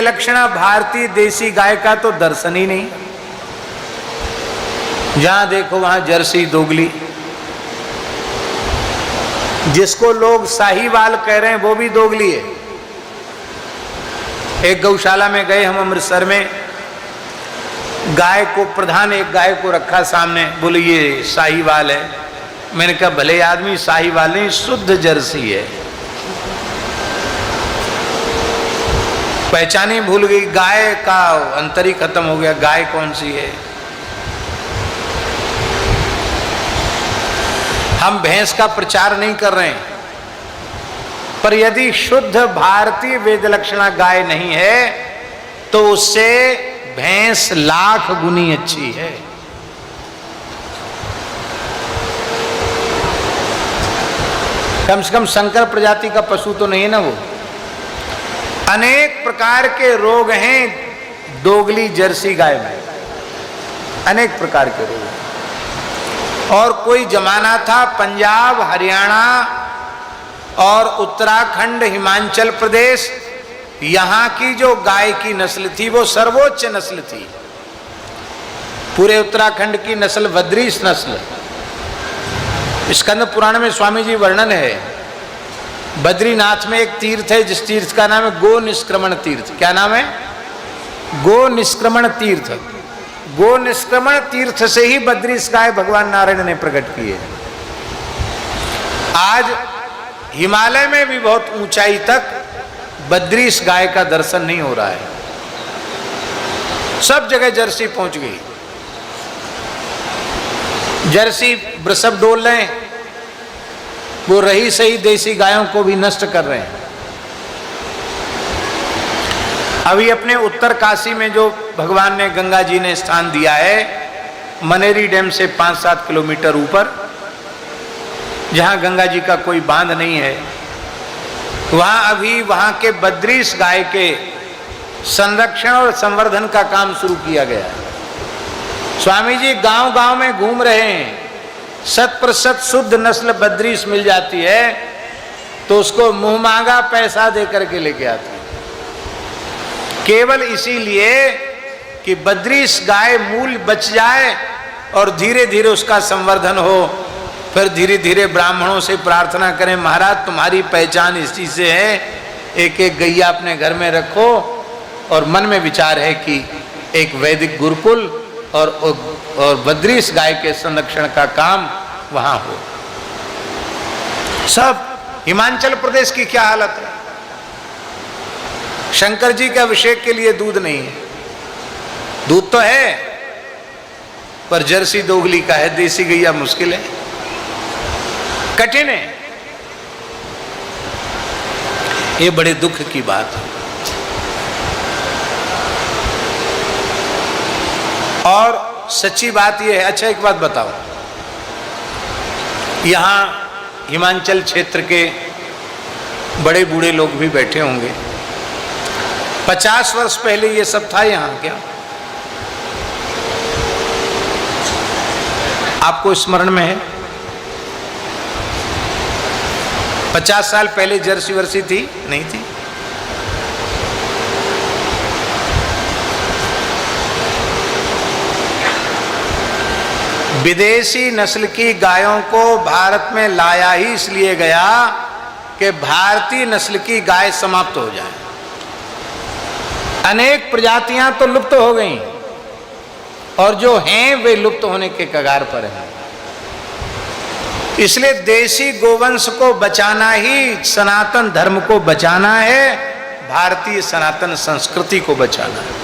लक्षणा भारतीय देसी गाय का तो दर्शन ही नहीं। जहां देखो वहां जर्सी दोगली, जिसको लोग साहीवाल कह रहे हैं वो भी दोगली है। एक गौशाला में गए हम अमृतसर में, गाय को प्रधान एक गाय को रखा सामने, बोले ये साहीवाल है। मैंने कहा भले आदमी साहीवाल नहीं, शुद्ध जर्सी है। पहचान ही भूल गई, गाय का अंतर ही खत्म हो गया, गाय कौन सी है। हम भैंस का प्रचार नहीं कर रहे हैं, पर यदि शुद्ध भारतीय वेद लक्षणा गाय नहीं है तो उससे भैंस लाख गुनी अच्छी है। कम से कम संकर प्रजाति का पशु तो नहीं है ना वो। अनेक प्रकार के रोग हैं दोगली जर्सी गाय में, अनेक प्रकार के रोग। और कोई जमाना था पंजाब, हरियाणा और उत्तराखंड, हिमाचल प्रदेश, यहां की जो गाय की नस्ल थी वो सर्वोच्च नस्ल थी। पूरे उत्तराखंड की नस्ल बद्रीश नस्ल। स्कंद पुराण में स्वामी जी वर्णन है, बद्रीनाथ में एक तीर्थ है जिस तीर्थ का नाम है गो निष्क्रमण तीर्थ। क्या नाम है? गो निष्क्रमण तीर्थ। गो निष्क्रमण तीर्थ से ही बद्रीश गाय भगवान नारायण ने प्रकट की है। आज हिमालय में भी बहुत ऊंचाई तक बद्रीश गाय का दर्शन नहीं हो रहा है, सब जगह जर्सी पहुंच गई। जर्सी वृषभ डोल रहे हैं, वो रही सही देसी गायों को भी नष्ट कर रहे हैं। अभी अपने उत्तर काशी में जो भगवान ने गंगा जी ने स्थान दिया है, मनेरी डैम से 5-7 किलोमीटर ऊपर, जहां गंगा जी का कोई बांध नहीं है, वहां अभी वहां के बद्रीश गाय के संरक्षण और संवर्धन का काम शुरू किया गया है। स्वामी जी गांव गांव में घूम रहे हैं, 100% शुद्ध नस्ल बद्रीश मिल जाती है तो उसको मुंह मांगा पैसा दे करके लेके आते हैं, केवल इसीलिए कि बद्रीश गाय मूल बच जाए और धीरे धीरे उसका संवर्धन हो। फिर धीरे धीरे ब्राह्मणों से प्रार्थना करें, महाराज तुम्हारी पहचान इस चीज से है, एक एक गैया अपने घर में रखो। और मन में विचार है कि एक वैदिक गुरुकुल और बद्रीश गाय के संरक्षण का काम वहां हो। सब हिमाचल प्रदेश की क्या हालत है, शंकर जी के अभिषेक के लिए दूध नहीं है। दूध तो है पर जर्सी दोगली का है, देसी गैया मुश्किल है, कठिन है। ये बड़े दुख की बात है। और सच्ची बात यह है, अच्छा एक बात बताओ, यहां हिमाचल क्षेत्र के बड़े बूढ़े लोग भी बैठे होंगे, 50 वर्ष पहले ये सब था यहां क्या? आपको स्मरण में है? 50 साल पहले जर्सी वर्सी थी? नहीं थी। विदेशी नस्ल की गायों को भारत में लाया ही इसलिए गया कि भारतीय नस्ल की गाय समाप्त हो जाए। अनेक प्रजातियां तो लुप्त हो गई और जो हैं वे लुप्त होने के कगार पर हैं। इसलिए देसी गोवंश को बचाना ही सनातन धर्म को बचाना है, भारतीय सनातन संस्कृति को बचाना है।